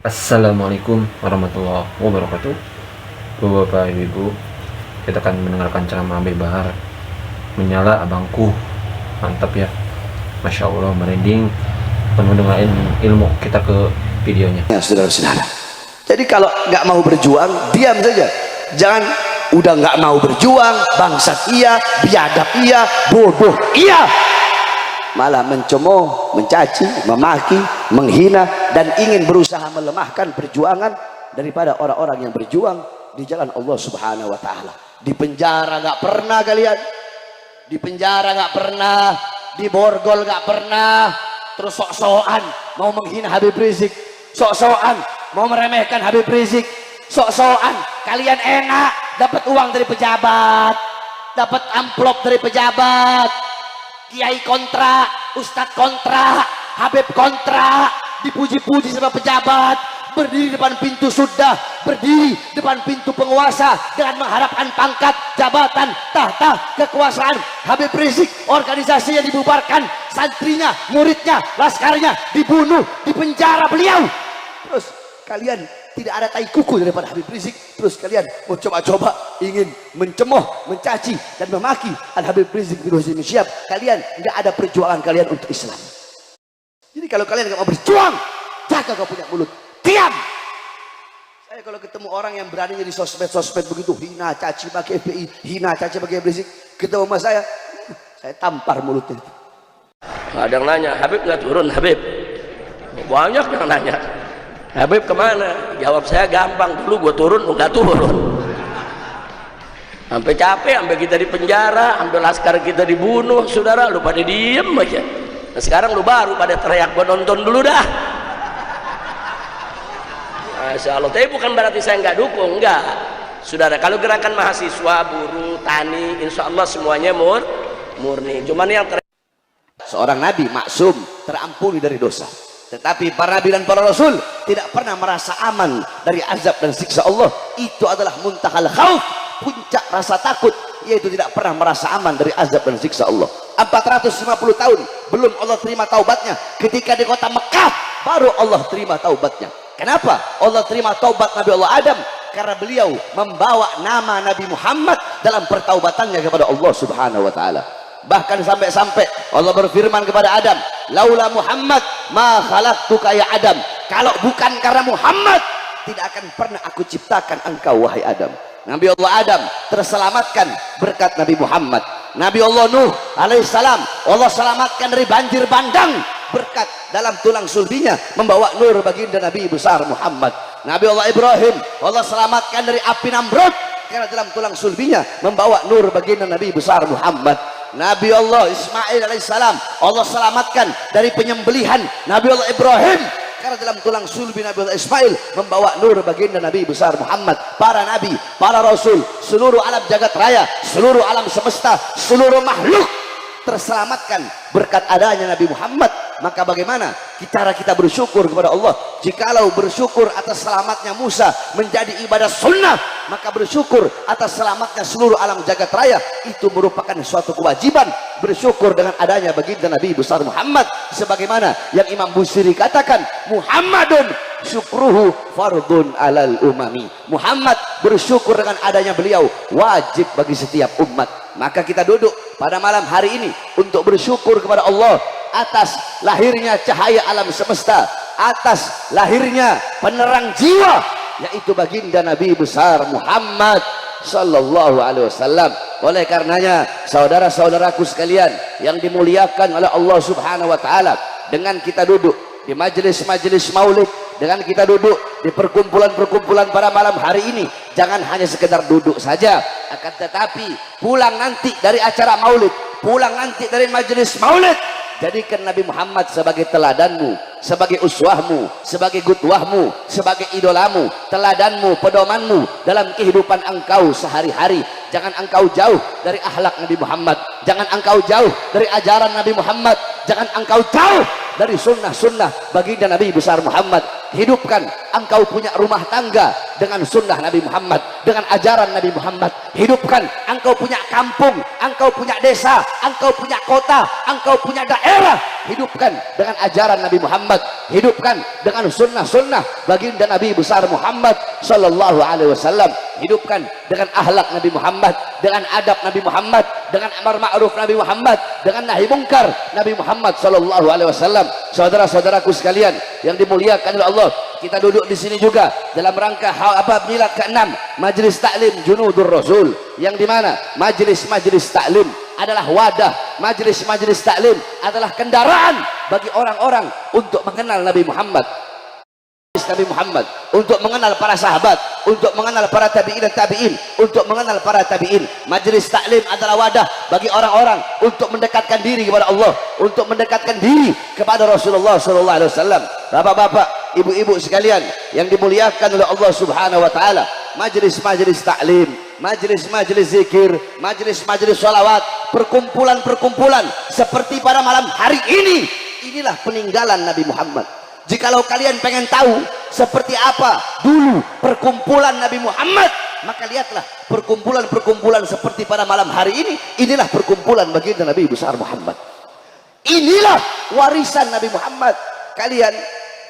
Assalamualaikum warahmatullahi wabarakatuh. Bapak ibu, kita akan mendengarkan ceramah Habib Bahar. Menyala abangku, mantap ya, masya Allah, merinding, penuh dengan ilmu. Kita ke videonya ya, saudara-saudara. Jadi kalau nggak mau berjuang, diam saja. Jangan udah nggak mau berjuang, bangsat iya, biadab iya, bodoh iya, malah mencemooh, mencaci, memaki, menghina, dan ingin berusaha melemahkan perjuangan daripada orang-orang yang berjuang di jalan Allah Subhanahu wa Ta'ala. Di penjara nggak pernah kalian, di penjara nggak pernah, di borgol nggak pernah, terus sok-sokan mau menghina Habib Rizik, sok-sokan mau meremehkan Habib Rizik, sok-sokan kalian enak dapat uang dari pejabat, dapat amplop dari pejabat, kiai kontra, ustadz kontra, Habib kontra, dipuji-puji sama pejabat, berdiri depan pintu sudah, berdiri depan pintu penguasa dengan mengharapkan pangkat, jabatan, tahta, kekuasaan. Habib Rizik organisasinya dibubarkan, santrinya, muridnya, laskarnya dibunuh, dipenjara beliau. Terus kalian tidak ada tai kuku daripada Habib Rizik, terus kalian mau coba-coba ingin mencemooh, mencaci dan memaki Habib Rizik bin Hashim Syihab. Kalian nggak ada perjuangan kalian untuk Islam. Jadi kalau kalian nggak mau berjuang, jaga kau punya mulut, diam. Saya kalau ketemu orang yang berani di sosmed begitu, hina caci pakai FPI, hina caci pakai Rizik, ketemu sama saya tampar mulutnya. Ada yang nanya, Habib nggak turun? Habib banyak yang nanya, Habib kemana? Jawab saya gampang, dulu gue turun, lu nggak turun. Sampai capek, sampai kita di penjara, sampai laskar kita dibunuh, saudara, lu pada diem aja. Nah, sekarang lu baru pada teriak, gua nonton dulu dah. Masya Allah. Tapi bukan berarti saya nggak dukung, enggak. Saudara, kalau gerakan mahasiswa, buruh, tani, insya Allah semuanya murni. Cuman yang seorang nabi maksum, terampuni dari dosa. Tetapi para nabi dan para rasul tidak pernah merasa aman dari azab dan siksa Allah. Itu adalah muntahal khauf, puncak rasa takut, yaitu tidak pernah merasa aman dari azab dan siksa Allah. 450 tahun belum Allah terima taubatnya. Ketika di kota Mekah baru Allah terima taubatnya. Kenapa Allah terima taubat Nabi Allah Adam? Karena beliau membawa nama Nabi Muhammad dalam pertaubatannya kepada Allah Subhanahu wa Ta'ala. Bahkan sampai-sampai Allah berfirman kepada Adam, laula Muhammad ma khalaqtuka ya Adam. Kalau bukan karena Muhammad, tidak akan pernah aku ciptakan engkau wahai Adam. Nabi Allah Adam terselamatkan berkat Nabi Muhammad. Nabi Allah Nuh alaihissalam Allah selamatkan dari banjir bandang berkat dalam tulang sulbinya membawa nur baginda Nabi besar Muhammad. Nabi Allah Ibrahim Allah selamatkan dari api Namrud karena dalam tulang sulbinya membawa nur baginda Nabi besar Muhammad. Nabi Allah Ismail alaihissalam Allah selamatkan dari penyembelihan Nabi Allah Ibrahim karena dalam tulang sulbi Nabi Allah Ismail membawa nur baginda Nabi besar Muhammad. Para nabi, para rasul, seluruh alam jagat raya, seluruh alam semesta, seluruh makhluk terselamatkan berkat adanya Nabi Muhammad. Maka bagaimana cara kita bersyukur kepada Allah? Jikalau bersyukur atas selamatnya Musa menjadi ibadah sunnah, maka bersyukur atas selamatnya seluruh alam jagat raya itu merupakan suatu kewajiban. Bersyukur dengan adanya baginda Nabi besar Muhammad, sebagaimana yang Imam Busiri katakan, Muhammadun syukruhu fardun alal umami. Muhammad bersyukur dengan adanya beliau wajib bagi setiap umat. Maka kita duduk pada malam hari ini untuk bersyukur kepada Allah atas lahirnya cahaya alam semesta, atas lahirnya penerang jiwa, yaitu baginda Nabi besar Muhammad sallallahu alaihi wasallam. Oleh karenanya saudara-saudaraku sekalian yang dimuliakan oleh Allah Subhanahu wa Ta'ala, dengan kita duduk di majelis-majelis maulid, dengan kita duduk di perkumpulan-perkumpulan pada malam hari ini, jangan hanya sekedar duduk saja, akan tetapi pulang nanti dari acara maulid, pulang nanti dari majelis maulid, jadikan Nabi Muhammad sebagai teladanmu, sebagai uswahmu, sebagai gutwahmu, sebagai idolamu, teladanmu, pedomanmu dalam kehidupan engkau sehari-hari. Jangan engkau jauh dari akhlak Nabi Muhammad, jangan engkau jauh dari ajaran Nabi Muhammad, jangan engkau jauh dari sunnah-sunnah baginda Nabi besar Muhammad. Hidupkan engkau punya rumah tangga dengan sunnah Nabi Muhammad, dengan ajaran Nabi Muhammad. Hidupkan engkau punya kampung, engkau punya desa, engkau punya kota, engkau punya daerah. Hidupkan dengan ajaran Nabi Muhammad. Hidupkan dengan sunnah-sunnah baginda Nabi besar Muhammad sallallahu alaihi wasallam. Hidupkan dengan akhlak Nabi Muhammad, dengan adab Nabi Muhammad, dengan amar ma'ruf Nabi Muhammad, dengan nahi mungkar Nabi Muhammad sallallahu alaihi wasallam. Saudara-saudaraku sekalian yang dimuliakan oleh Allah, kita duduk di sini juga dalam rangka milad ke-6 Majelis Taklim Junudur Rasul, yang dimana majelis-majelis taklim adalah wadah, majelis-majelis taklim adalah kendaraan bagi orang-orang untuk mengenal Nabi Muhammad, Nabi Muhammad, untuk mengenal para sahabat, untuk mengenal para tabi'in dan tabi'in, untuk mengenal para tabi'in. Majelis taklim adalah wadah bagi orang-orang untuk mendekatkan diri kepada Allah, untuk mendekatkan diri kepada Rasulullah sallallahu alaihi wasallam. Bapak-bapak, ibu-ibu sekalian yang dimuliakan oleh Allah Subhanahu wa taala, majelis-majelis taklim, majelis-majelis zikir, majelis-majelis sholawat, perkumpulan-perkumpulan seperti pada malam hari ini, inilah peninggalan Nabi Muhammad. Jikalau kalian pengen tahu seperti apa dulu perkumpulan Nabi Muhammad, maka lihatlah perkumpulan-perkumpulan seperti pada malam hari ini. Inilah perkumpulan baginda Nabi besar Muhammad. Inilah warisan Nabi Muhammad. Kalian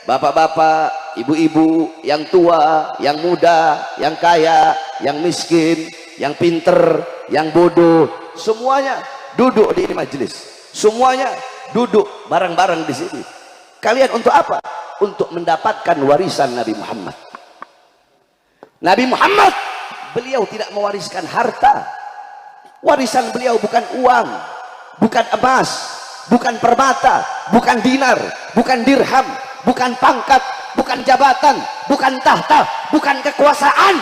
bapak-bapak, ibu-ibu, yang tua, yang muda, yang kaya, yang miskin, yang pinter, yang bodoh, semuanya duduk di majelis. Semuanya duduk bareng-bareng di sini. Kalian untuk apa? Untuk mendapatkan warisan Nabi Muhammad. Nabi Muhammad, beliau tidak mewariskan harta. Warisan beliau bukan uang, bukan emas, bukan permata, bukan dinar, bukan dirham, bukan pangkat, bukan jabatan, bukan tahta, bukan kekuasaan.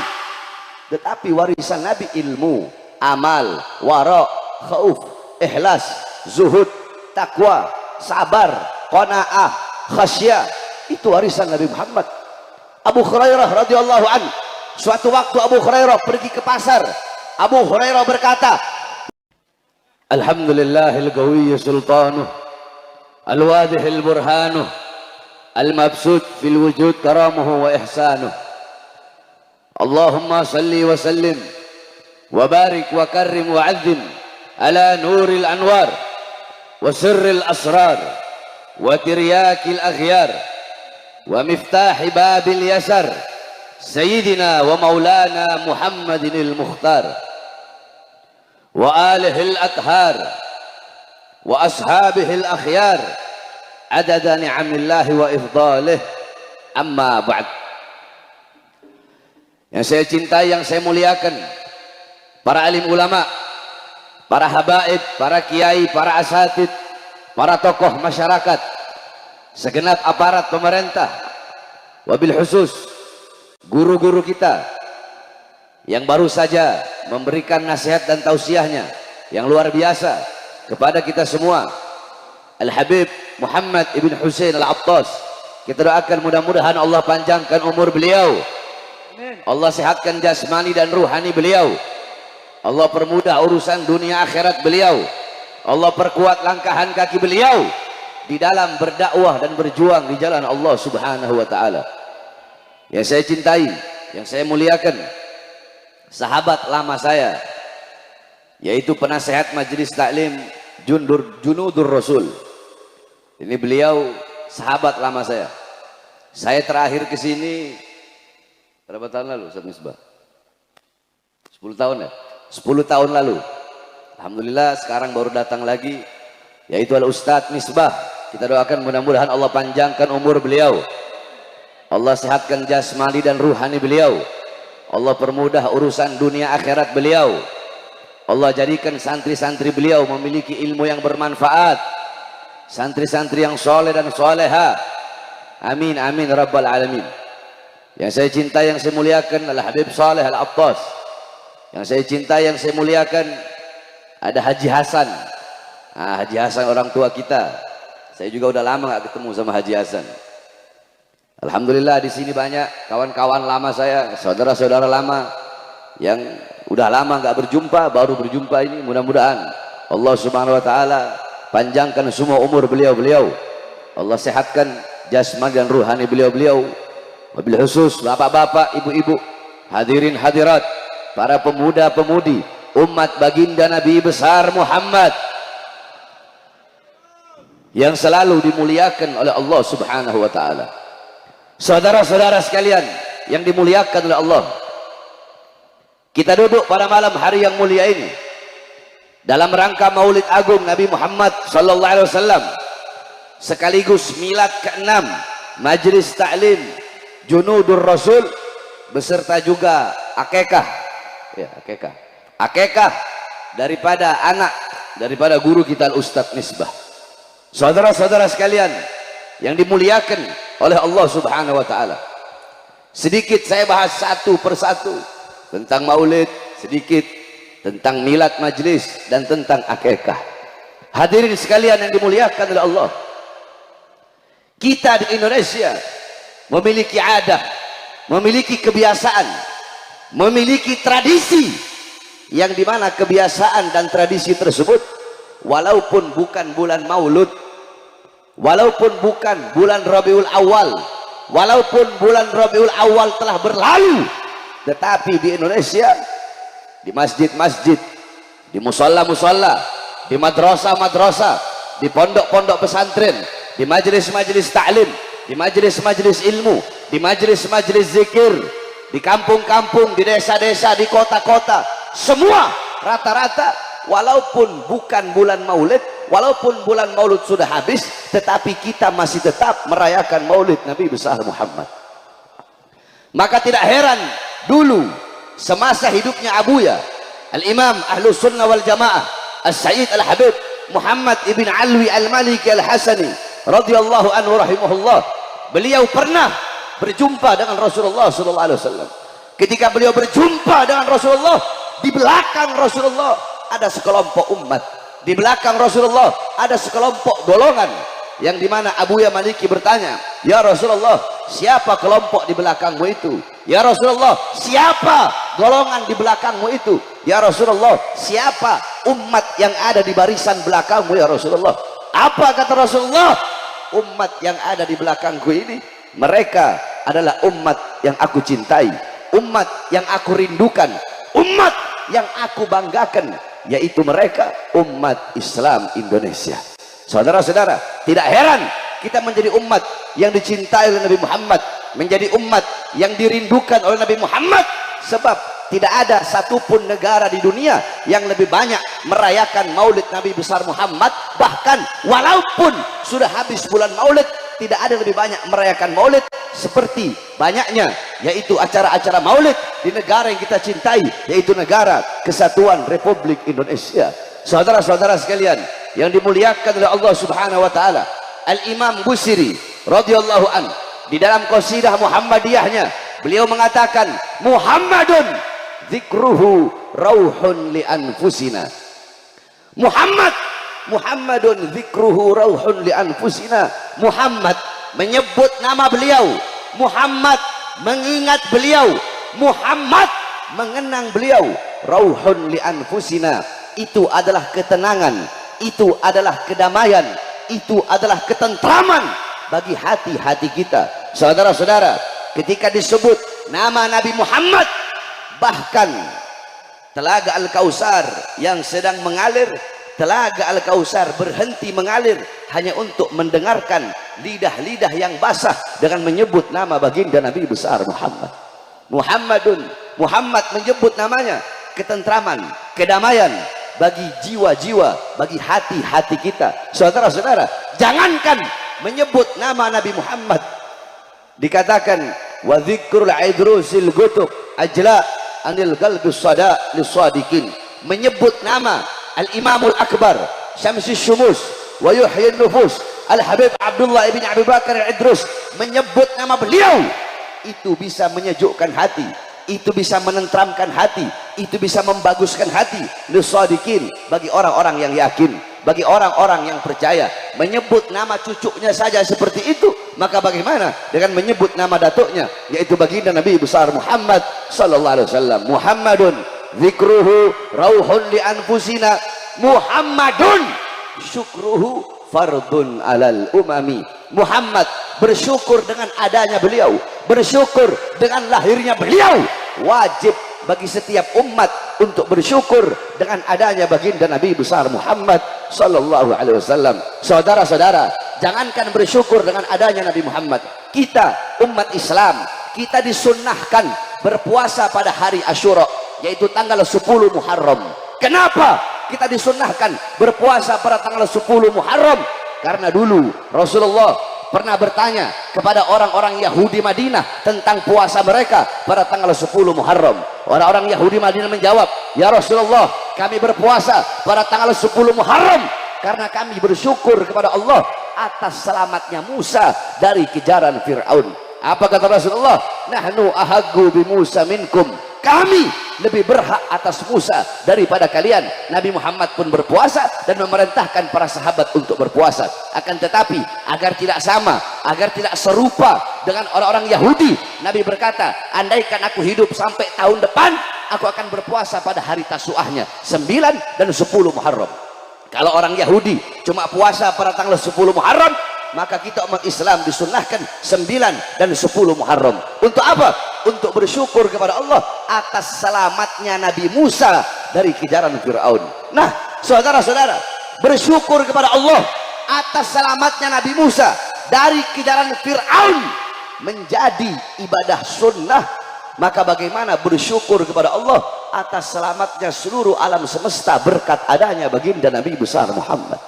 Tetapi warisan Nabi ilmu, amal, wara, khauf, ikhlas, zuhud, takwa, sabar, qanaah, khasyah. Itu warisan Nabi Muhammad. Abu Hurairah radhiyallahu an, suatu waktu Abu Hurairah pergi ke pasar. Abu Hurairah berkata, Alhamdulillahil qawiyyi sultanuh, al-wadihil burhanuh, al-mabsut fil wujud karamuhu wa ihsanuh. Allahumma salli wa sallim wa barik wa karrim wa azzim ala nuril anwar wa sirril asrar wa tiryakil aghyar wa miftahi babil yasar sayyidina wa maulana Muhammadinil Mukhtar wa alihil athhar wa ashabihil akhyar adada ni'amillahi wa ifdalih, amma ba'd. Yang saya cintai, yang saya muliakan, para alim ulama, para habaib, para kiai, para asatid, para tokoh masyarakat, segenap aparat pemerintah, wabil khusus guru-guru kita yang baru saja memberikan nasihat dan tausiahnya yang luar biasa kepada kita semua, Al-Habib Muhammad ibn Husain Al-Attas. Kita doakan mudah-mudahan Allah panjangkan umur beliau, Allah sehatkan jasmani dan ruhani beliau, Allah permudah urusan dunia akhirat beliau, Allah perkuat langkahan kaki beliau di dalam berdakwah dan berjuang di jalan Allah Subhanahu wa taala. Yang saya cintai, yang saya muliakan, sahabat lama saya, yaitu penasehat Majelis Taklim Junudur Rasul. Ini beliau sahabat lama saya. Saya terakhir ke sini berapa tahun lalu, Ustaz Misbah? 10 tahun ya? 10 tahun lalu. Alhamdulillah sekarang baru datang lagi, yaitu Al-Ustaz Misbah. Kita doakan mudah-mudahan Allah panjangkan umur beliau, Allah sehatkan jasmani dan ruhani beliau, Allah permudah urusan dunia akhirat beliau, Allah jadikan santri-santri beliau memiliki ilmu yang bermanfaat, santri-santri yang soleh dan soleha. Amin amin rabbal alamin. Yang saya cintai, yang saya muliakan adalah Habib Saleh Al-Attas. Yang saya cintai, yang saya muliakan ada Haji Hasan. Haji Hasan orang tua kita. Saya juga udah lama gak ketemu sama Haji Hasan. Alhamdulillah di sini banyak kawan-kawan lama saya, saudara-saudara lama yang udah lama gak berjumpa, baru berjumpa ini. Mudah-mudahan Allah Subhanahu wa taala panjangkan semua umur beliau-beliau, Allah sehatkan jasmani dan ruhani beliau-beliau, wabil khusus bapak-bapak, ibu-ibu, hadirin hadirat, para pemuda-pemudi umat baginda Nabi besar Muhammad yang selalu dimuliakan oleh Allah Subhanahu wa taala. Saudara-saudara sekalian yang dimuliakan oleh Allah, kita duduk pada malam hari yang mulia ini dalam rangka Maulid Agung Nabi Muhammad sallallahu alaihi wasallam, sekaligus milad ke-6 Majelis Ta'lim Junudur Rasul, beserta juga akekah, ya akekah daripada anak daripada guru kita Ustadz Misbah. Saudara-saudara sekalian yang dimuliakan oleh Allah Subhanahu wa taala, sedikit saya bahas satu persatu tentang maulid, sedikit tentang milad majlis, dan tentang akekah. Hadirin sekalian yang dimuliakan oleh Allah, kita di Indonesia memiliki adat, memiliki kebiasaan, memiliki tradisi, yang dimana kebiasaan dan tradisi tersebut, walaupun bukan bulan maulud, walaupun bukan bulan Rabiul Awal, walaupun bulan Rabiul Awal telah berlalu, tetapi di Indonesia, di masjid-masjid, di musola-musola, di madrasah-madrasah, di pondok-pondok pesantren, di majelis-majelis taklim, di majelis-majelis ilmu, di majelis-majelis zikir, di kampung-kampung, di desa-desa, di kota-kota, semua rata-rata walaupun bukan bulan maulid, walaupun bulan maulid sudah habis, tetapi kita masih tetap merayakan maulid Nabi besar Muhammad. Maka tidak heran dulu semasa hidupnya Abuya Al-Imam Ahlus Sunnah wal Jamaah As-Sayyid Al-Habib Muhammad ibn Alwi Al-Maliki Al-Hasani radhiyallahu anhu rahimahullah, beliau pernah berjumpa dengan Rasulullah sallallahu alaihi wasallam. Ketika beliau berjumpa dengan Rasulullah, di belakang Rasulullah ada sekelompok umat, di belakang Rasulullah ada sekelompok golongan, yang dimana Abuya Maliki bertanya, ya Rasulullah, siapa kelompok di belakangmu itu? Ya Rasulullah, siapa golongan di belakangmu itu? Ya Rasulullah, siapa umat yang ada di barisan belakangmu ya Rasulullah? Apa kata Rasulullah? Umat yang ada di belakangku ini, mereka adalah umat yang aku cintai, umat yang aku rindukan, umat yang aku banggakan, yaitu mereka umat Islam Indonesia. Saudara-saudara, tidak heran kita menjadi umat yang dicintai oleh Nabi Muhammad, menjadi umat yang dirindukan oleh Nabi Muhammad, sebab tidak ada satupun negara di dunia yang lebih banyak merayakan maulid Nabi besar Muhammad. Bahkan walaupun sudah habis bulan maulid, tidak ada lebih banyak merayakan maulid seperti banyaknya yaitu acara-acara maulid di negara yang kita cintai, yaitu negara Kesatuan Republik Indonesia. Saudara-saudara sekalian yang dimuliakan oleh Allah Subhanahu wa taala, Al-Imam Busiri radhiyallahu an di dalam qasidah Muhammadiyahnya, beliau mengatakan, Muhammadun dzikruhu rauhun li anfusina. Muhammadun dzikruhu rauhun li anfusina. Muhammad menyebut nama beliau, Muhammad mengingat beliau, Muhammad mengenang beliau, rauhun li anfusina, itu adalah ketenangan, itu adalah kedamaian, itu adalah ketentraman bagi hati-hati kita. Saudara-saudara, ketika disebut nama Nabi Muhammad, bahkan Telaga Al-Kausar yang sedang mengalir, Telaga Al-Kausar berhenti mengalir hanya untuk mendengarkan lidah-lidah yang basah dengan menyebut nama baginda Nabi besar Muhammad. Muhammad menyebut namanya, ketentraman, kedamaian bagi jiwa-jiwa, bagi hati-hati kita. Saudara-saudara, jangankan menyebut nama Nabi Muhammad, dikatakan wa dzikrul idrusil gutuk ajla anil qalbis sada lisadiqin, menyebut nama Al-Imamul Akbar Syamsis Syumus wa Yuhyin Nufus Al-Habib Abdullah ibn Abi Bakar Al-Idrus, menyebut nama beliau itu bisa menyejukkan hati, itu bisa menentramkan hati, itu bisa membaguskan hati lisadiqin, bagi orang-orang yang yakin, bagi orang-orang yang percaya. Menyebut nama cucunya saja seperti itu, maka bagaimana dengan menyebut nama datuknya, yaitu baginda Nabi besar Muhammad sallallahu alaihi wasallam. Muhammadun dzikruhu rauhun li anfusina. Muhammadun syukruhu fardun alal umami. Muhammad bersyukur dengan adanya beliau, bersyukur dengan lahirnya beliau. Wajib bagi setiap umat untuk bersyukur dengan adanya baginda Nabi besar Muhammad sallallahu alaihi wasallam. Saudara-saudara, jangankan bersyukur dengan adanya Nabi Muhammad, kita umat Islam, kita disunnahkan berpuasa pada hari Asyura, yaitu tanggal 10 Muharram. Kenapa kita disunnahkan berpuasa pada tanggal 10 Muharram? Karena dulu Rasulullah pernah bertanya kepada orang-orang Yahudi Madinah tentang puasa mereka pada tanggal 10 Muharram. Orang-orang Yahudi Madinah menjawab, "Ya Rasulullah, kami berpuasa pada tanggal 10 Muharram karena kami bersyukur kepada Allah atas selamatnya Musa dari kejaran Fir'aun." Apa kata Rasulullah? "Nahnu ahaggu bi Musa minkum." Kami lebih berhak atas Musa daripada kalian. Nabi Muhammad pun berpuasa dan memerintahkan para sahabat untuk berpuasa. Akan tetapi agar tidak sama, agar tidak serupa dengan orang-orang Yahudi, Nabi berkata, andaikan aku hidup sampai tahun depan, aku akan berpuasa pada hari Tasu'ahnya 9 dan 10 Muharram. Kalau orang Yahudi cuma puasa pada tanggal 10 Muharram, maka kita umat Islam disunnahkan 9 dan 10 Muharram. Untuk apa? Untuk bersyukur kepada Allah atas selamatnya Nabi Musa dari kejaran Fir'aun. Nah, saudara-saudara, bersyukur kepada Allah atas selamatnya Nabi Musa dari kejaran Fir'aun menjadi ibadah sunnah. Maka bagaimana bersyukur kepada Allah atas selamatnya seluruh alam semesta berkat adanya baginda Nabi besar Muhammad.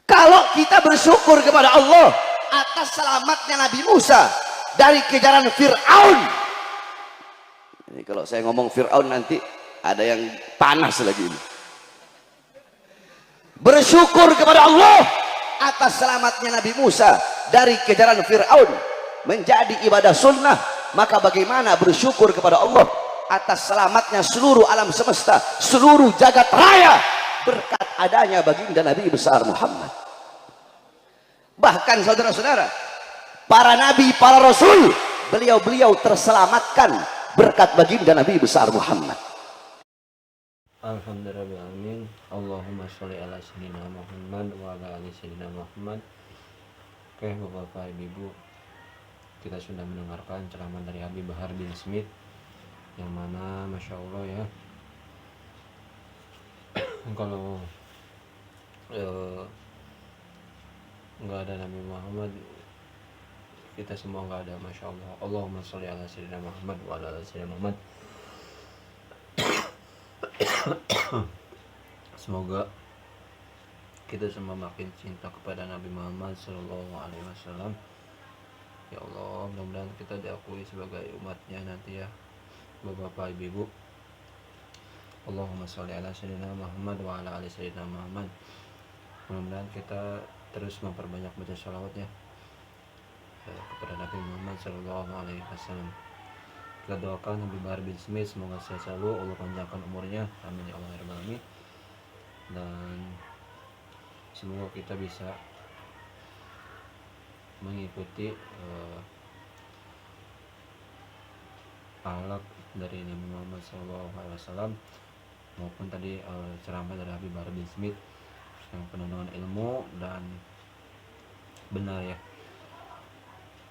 Kalau kita bersyukur kepada Allah atas selamatnya Nabi Musa dari kejaran Fir'aun, ini kalau saya ngomong Fir'aun nanti ada yang panas lagi ini. Bersyukur kepada Allah atas selamatnya Nabi Musa dari kejaran Fir'aun menjadi ibadah sunnah. Maka bagaimana bersyukur kepada Allah atas selamatnya seluruh alam semesta, seluruh jagat raya berkat adanya baginda Nabi besar Muhammad. Bahkan saudara-saudara, para nabi, para rasul, beliau-beliau terselamatkan berkat baginda Nabi besar Muhammad. Alhamdulillahirrahmanirrahim. Allahumma sholli ala sayyidina Muhammad wa ala ali sayyidina Muhammad. Oke, Bapak Ibu, kita sudah mendengarkan ceramah dari Habib Bahar bin Smith, yang mana Masya Allah ya, kalau nggak ada Nabi Muhammad, kita semua nggak ada. Masya Allah. Allahumma sholli ala sayyidina Muhammad wa ala ali sayyidina Muhammad. Semoga kita semua makin cinta kepada Nabi Muhammad Sallallahu Alaihi Wasallam. Ya Allah, mudah-mudahan kita diakui sebagai umatnya nanti ya, Bapak Ibu. Allahumma sholli ala sayyidina Muhammad wa ala ali sayyidina Muhammad. Mudah-mudahan kita terus memperbanyak baca sholawat ya, kepada Nabi Muhammad Sallallahu Alaihi Wasallam. Kita doakan Habib Bahar bin Smith semoga sehat selalu, Allah panjangkan umurnya, amin ya Allah ya Rabbal Alamin. Dan semoga kita bisa mengikuti akhlak dari Nabi Muhammad SAW, maupun tadi ceramah dari Habib Bahar bin Smith yang penuh dengan ilmu dan benar ya.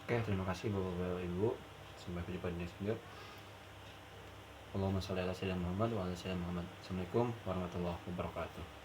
Oke, terima kasih Bapak Ibu, sampai jumpa di next video. Allahumma sholli ala sayyidina Muhammad wa ala sayyidina Muhammad. Assalamualaikum warahmatullahi wabarakatuh.